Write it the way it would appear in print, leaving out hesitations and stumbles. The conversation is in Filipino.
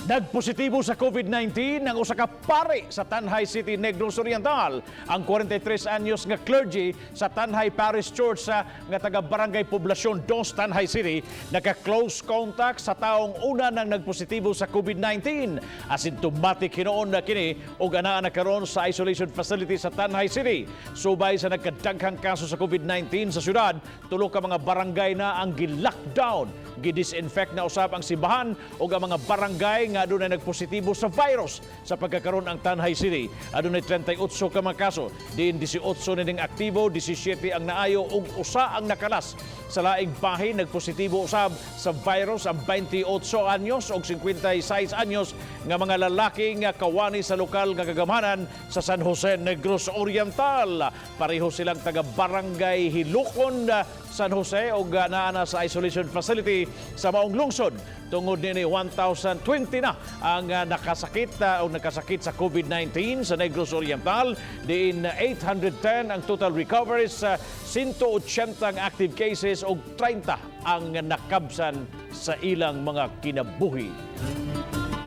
Nagpositibo sa COVID-19 ang usa ka pari sa Tanjay City, Negros Oriental. Ang 43 anyos nga clergy sa Tanjay Parish Church nga taga Barangay Poblasyon 2, Tanjay City, naka-close contact sa taong una nang nagpositibo sa COVID-19. Asymptomatic hinoon na kini ug anaa na karon sa isolation facility sa Tanjay City. Subay sa nagkadaghang kaso sa COVID-19 sa syudad, tulo ka mga barangay na ang gi-lockdown. Gidisinfect na usab ang simbahan ug ang mga barangay nga adunay nagpositibo sa virus. Sa pagkakaroon ang Tanjay City, adunay 38 ka mga kaso, diin 18 ning aktibo, 17 ang naayo ug usa ang nakalas. Sa laing bahin nagpositibo usab sa virus ang 28 anyos ug 56 anyos nga mga lalaki nga kawani sa lokal nga kagamhanan sa San Jose, Negros Oriental. Pareho silang taga Barangay Hilukon, San Jose ug naa sa isolation facility sa maong lungsod. Tungod nini 1,020 na ang nakasakit o nakasakit sa COVID-19 sa Negros Oriental. Diin 810 ang total recoveries, 180 ang active cases ug 30 ang nakabsan sa ilang mga kinabuhi.